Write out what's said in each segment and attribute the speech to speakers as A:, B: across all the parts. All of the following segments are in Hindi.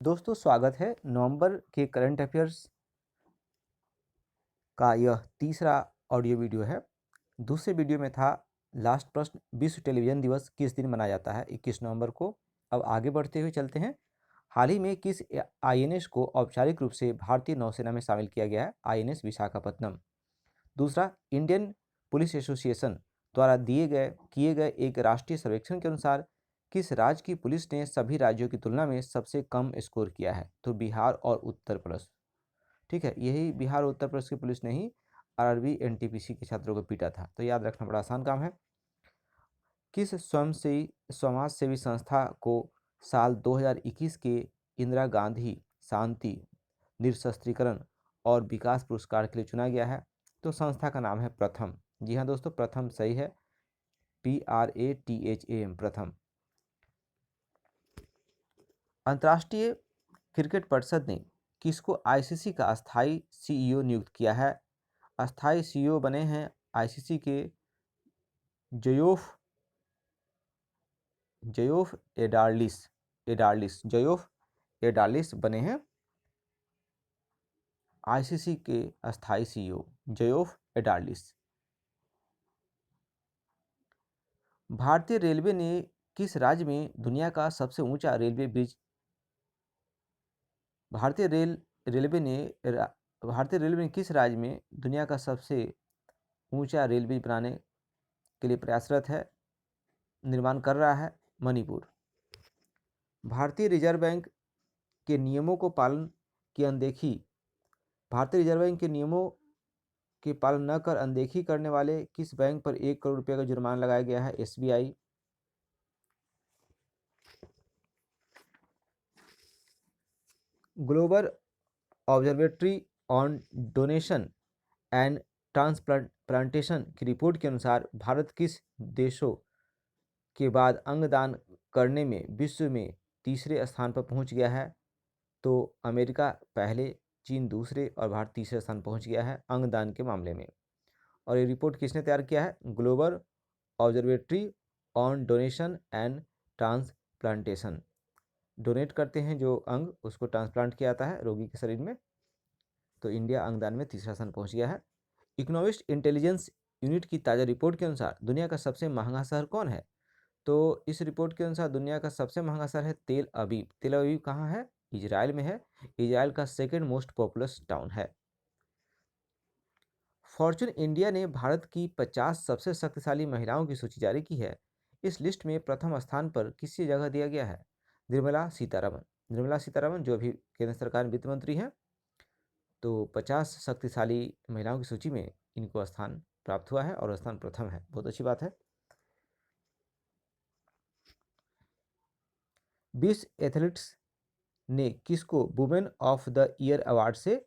A: दोस्तों स्वागत है नवंबर के करंट अफेयर्स का यह तीसरा ऑडियो वीडियो है। दूसरे वीडियो में था लास्ट प्रश्न, विश्व टेलीविज़न दिवस किस दिन मनाया जाता है? 21 नवंबर को। अब आगे बढ़ते हुए चलते हैं। हाल ही में किस आईएनएस को औपचारिक रूप से भारतीय नौसेना में शामिल किया गया है? आईएनएस विशाखापत्तनम। दूसरा, इंडियन पुलिस एसोसिएशन द्वारा किए गए एक राष्ट्रीय सर्वेक्षण के अनुसार किस राज्य की पुलिस ने सभी राज्यों की तुलना में सबसे कम स्कोर किया है? तो बिहार और उत्तर प्रदेश। ठीक है, यही बिहार और उत्तर प्रदेश की पुलिस ने ही आरआरबी एनटीपीसी के छात्रों को पीटा था। तो याद रखना बड़ा आसान काम है। किस समाज सेवी संस्था को साल 2021 के इंदिरा गांधी शांति निरस्त्रीकरण और विकास पुरस्कार के लिए चुना गया है? तो संस्था का नाम है प्रथम। जी हाँ दोस्तों, प्रथम सही है, PRATHAM, प्रथम। अंतर्राष्ट्रीय क्रिकेट परिषद ने किसको आईसीसी का अस्थायी सीईओ नियुक्त किया है? अस्थायी सीईओ बने हैं आईसीसी के जयोफ जयोफ एडार्लिस बने हैं आईसीसी के अस्थायी सीईओ, जयोफ एडार्लिस। भारतीय रेलवे ने किस राज्य में दुनिया का सबसे ऊंचा रेलवे ब्रिज भारतीय रेलवे ने भारतीय रेलवे ने किस राज्य में दुनिया का सबसे ऊंचा रेल ब्रिज बनाने के लिए प्रयासरत है, निर्माण कर रहा है? मणिपुर। भारतीय रिजर्व बैंक के नियमों को पालन की अनदेखी भारतीय रिजर्व बैंक के नियमों के पालन न कर अनदेखी करने वाले किस बैंक पर 1 करोड़ रुपये का जुर्माना लगाया गया है? SBI. Global observatory on donation and transplantation की रिपोर्ट के अनुसार भारत किस देशों के बाद अंगदान करने में विश्व में तीसरे स्थान पर पहुंच गया है? तो अमेरिका पहले, चीन दूसरे और भारत तीसरे स्थान पहुंच गया है अंगदान के मामले में। और ये रिपोर्ट किसने तैयार किया है? Global observatory on donation and transplantation. Donate करते हैं जो अंग, उसको ट्रांसप्लांट किया जाता है रोगी के शरीर में। तो इंडिया अंगदान में तीसरा स्थान पहुंच गया है। इकोनॉमिस्ट इंटेलिजेंस यूनिट की ताज़ा रिपोर्ट के अनुसार दुनिया का सबसे महंगा शहर कौन है? तो इस रिपोर्ट के अनुसार दुनिया का सबसे महंगा शहर है तेल अवीव। तेल अवीव कहाँ है? इजराइल में है। इजराइल का सेकेंड मोस्ट पॉपुलस टाउन है। फॉर्चून इंडिया ने भारत की 50 सबसे शक्तिशाली महिलाओं की सूची जारी की है। इस लिस्ट में प्रथम स्थान पर किसी जगह दिया गया है? निर्मला सीतारमन। निर्मला सीतारमन जो अभी केंद्र सरकार में वित्त मंत्री हैं, तो 50 शक्तिशाली महिलाओं की सूची में इनको स्थान प्राप्त हुआ है और स्थान प्रथम है। बहुत अच्छी बात है। 20 एथलीट्स ने किसको women of the year award से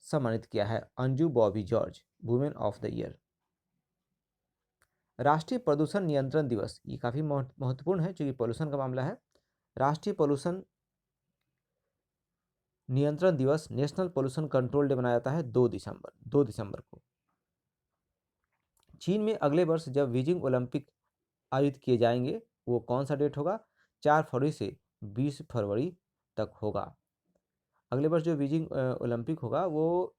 A: सम्मानित किया है? Anju Bobby George, women of the year. राष्ट्रीय प्रदूषण नियंत्रण दिवस, ये काफ़ी महत्वपूर्ण है क्योंकि पोल्यूशन का मामला है। राष्ट्रीय प्रदूषण नियंत्रण दिवस, नेशनल पोल्यूशन कंट्रोल डे मनाया जाता है 2 दिसंबर को। चीन में अगले वर्ष जब बीजिंग ओलंपिक आयोजित किए जाएंगे, वो कौन सा डेट होगा? 4 फरवरी से 20 फरवरी तक होगा। अगले वर्ष जो बीजिंग ओलंपिक होगा वो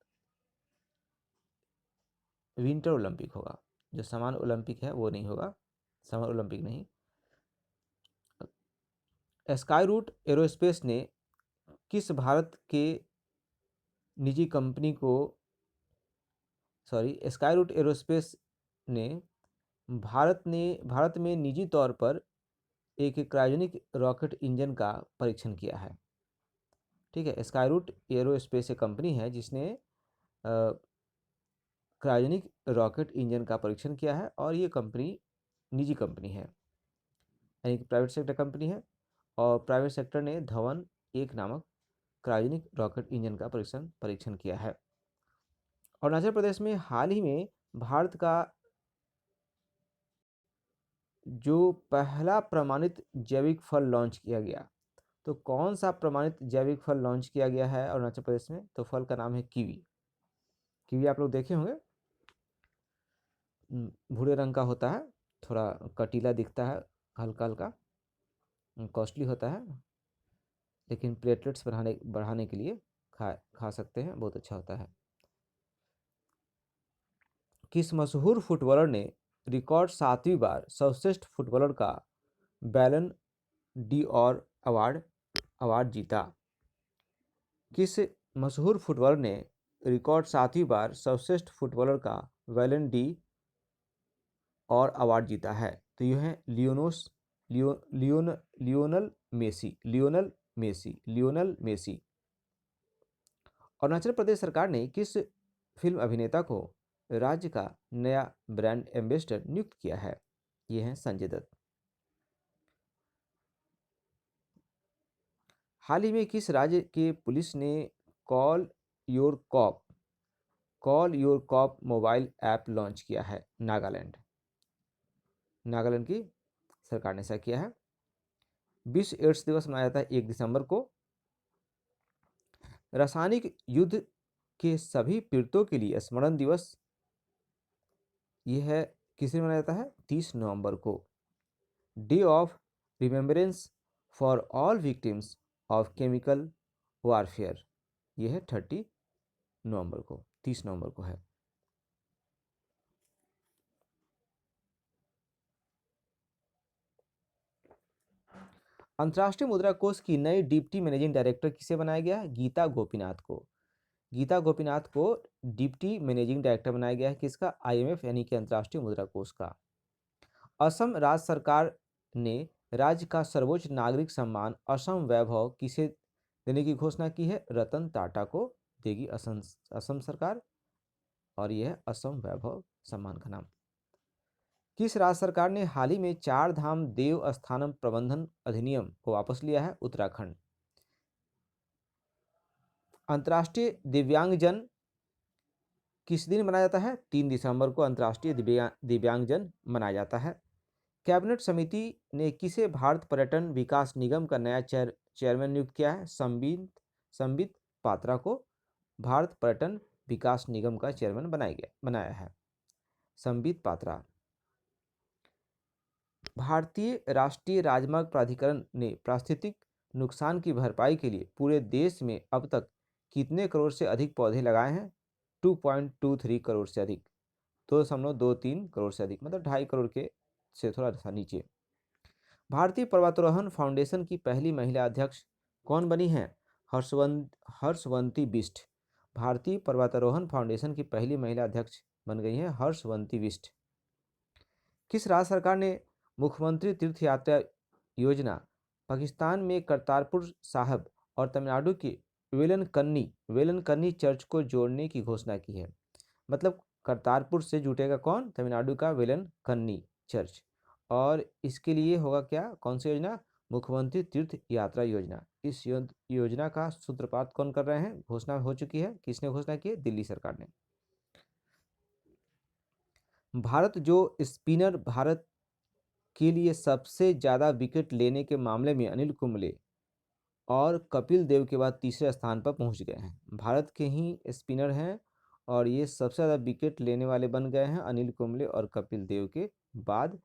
A: विंटर ओलंपिक होगा। जो समर ओलंपिक है वो नहीं होगा, समर ओलंपिक नहीं। स्काई रूट एरोस्पेस ने किस भारत के निजी कंपनी को स्काई रूट एरोस्पेस ने भारत में निजी तौर पर एक क्रायोजेनिक रॉकेट इंजन का परीक्षण किया है। ठीक है, स्काई रूट एरोस्पेस एक कंपनी है जिसने क्रायोजेनिक रॉकेट इंजन का परीक्षण किया है और ये कंपनी निजी कंपनी है, यानी कि प्राइवेट सेक्टर कंपनी है। और प्राइवेट सेक्टर ने धवन एक नामक क्रायोजेनिक रॉकेट इंजन का परीक्षण किया है। अरुणाचल प्रदेश में हाल ही में भारत का जो पहला प्रमाणित जैविक फल लॉन्च किया गया, तो कौन सा प्रमाणित जैविक फल लॉन्च किया गया है अरुणाचल प्रदेश में? तो फल का नाम है कीवी। कीवी आप लोग देखे होंगे, भूरे रंग का होता है, थोड़ा कटीला दिखता है, हल्का हल्का, कॉस्टली होता है। लेकिन प्लेटलेट्स बढ़ाने के लिए खा सकते हैं, बहुत अच्छा होता है। किस मशहूर फुटबॉलर ने रिकॉर्ड 7वीं बार सर्वश्रेष्ठ फुटबॉलर का बैलन डी'ओर अवार्ड जीता? किस मशहूर फुटबॉलर ने रिकॉर्ड 7वीं बार सर्वश्रेष्ठ फुटबॉलर का बैलन डी'ओर अवार्ड जीता है? तो यह है लियोनल मेसी। अरुणाचल प्रदेश सरकार ने किस फिल्म अभिनेता को राज्य का नया ब्रांड एम्बेसडर नियुक्त किया है? ये हैं संजय दत्त। हाल ही में किस राज्य के पुलिस ने call your cop mobile app launch किया है? नागालैंड की सरकार ने ऐसा किया है। विश्व एड्स दिवस मनाया जाता है 1 दिसंबर को। रासायनिक युद्ध के सभी पीड़ितों के लिए स्मरण दिवस यह है किस दिन मनाया जाता है? 30 नवंबर को। Day of remembrance for all victims of chemical warfare यह है 30 नवंबर को है। अंतर्राष्ट्रीय मुद्रा कोष की नई डिप्टी मैनेजिंग डायरेक्टर किसे बनाया गया है? गीता गोपीनाथ को डिप्टी मैनेजिंग डायरेक्टर बनाया गया है। किसका? IMF यानी कि अंतर्राष्ट्रीय मुद्रा कोष का। असम राज्य सरकार ने राज्य का सर्वोच्च नागरिक सम्मान असम वैभव किसे देने की घोषणा की है? रतन टाटा को देगी असम सरकार, और यह है असम वैभव सम्मान का नाम। किस राज्य सरकार ने हाल ही में 4 धाम देव स्थानम प्रबंधन अधिनियम को वापस लिया है? उत्तराखंड। अंतर्राष्ट्रीय दिव्यांगजन किस दिन मनाया जाता है? 3 दिसंबर को अंतर्राष्ट्रीय दिव्यांगजन मनाया जाता है। कैबिनेट समिति ने किसे भारत पर्यटन विकास निगम का नया चेयरमैन नियुक्त किया है? संबित पात्रा को भारत पर्यटन विकास निगम का चेयरमैन बनाया है। संबित पात्रा। भारतीय राष्ट्रीय राजमार्ग प्राधिकरण ने पारिस्थितिक नुकसान की भरपाई के लिए पूरे देश में अब तक कितने करोड़ से अधिक पौधे लगाए हैं? 2.23 करोड़ से अधिक, 2.23 करोड़ से अधिक, मतलब 2.5 करोड़ के से थोड़ा सा नीचे। भारतीय पर्वतारोहण फाउंडेशन की पहली महिला अध्यक्ष कौन बनी है? हर्षवंती बिष्ट। भारतीय पर्वतारोहण फाउंडेशन की पहली महिला अध्यक्ष बन गई है हर्षवंती बिष्ट। किस राज्य सरकार ने मुख्यमंत्री तीर्थ यात्रा योजना पाकिस्तान में करतारपुर साहब और तमिलनाडु की वेलनकन्नी चर्च को जोड़ने की घोषणा की है? मतलब करतारपुर से जुटेगा कौन? तमिलनाडु का वेलनकन्नी चर्च। और इसके लिए होगा क्या? कौन सी योजना? मुख्यमंत्री तीर्थ यात्रा योजना। इस योजना का सूत्रपात कौन कर रहे हैं? घोषणा हो चुकी है। किसने घोषणा की है? दिल्ली सरकार ने। भारत के लिए सबसे ज़्यादा विकेट लेने के मामले में अनिल कुंबले और कपिल देव के बाद तीसरे स्थान पर पहुंच गए हैं। भारत के ही स्पिनर हैं और ये सबसे ज़्यादा विकेट लेने वाले बन गए हैं। अनिल कुंबले और कपिल देव के बाद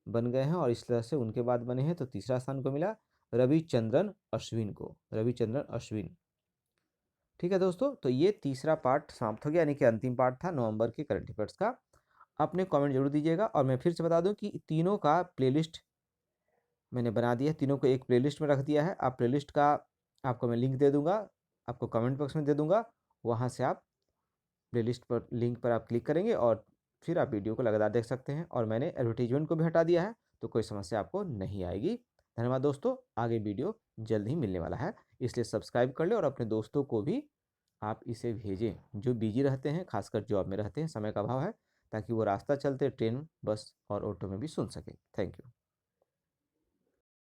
A: बन गए हैं, और इस तरह से उनके बाद बने हैं। तो तीसरा स्थान को मिला रविचंद्रन अश्विन। ठीक है दोस्तों, तो ये तीसरा पार्ट समाप्त हो गया, यानी कि अंतिम पार्ट था नवंबर के करंट अफेयर्स का। अपने कमेंट जरूर दीजिएगा, और मैं फिर से बता दूं कि तीनों का प्लेलिस्ट मैंने बना दिया है, तीनों को एक प्लेलिस्ट में रख दिया है। आप प्लेलिस्ट का आपको मैं लिंक दे दूंगा, आपको कमेंट बॉक्स में दे दूंगा, वहाँ से आप प्लेलिस्ट पर लिंक पर आप क्लिक करेंगे और फिर आप वीडियो को लगातार देख सकते हैं। और मैंने एडवर्टीजमेंट को भी हटा दिया है, तो कोई समस्या आपको नहीं आएगी। धन्यवाद दोस्तों, आगे वीडियो जल्द ही मिलने वाला है, इसलिए सब्सक्राइब कर ले और अपने दोस्तों को भी आप इसे भेजें जो बिजी रहते हैं, खासकर जॉब में रहते हैं, समय का अभाव है, ताकि वो रास्ता चलते ट्रेन, बस और ऑटो में भी सुन सकें। Thank you.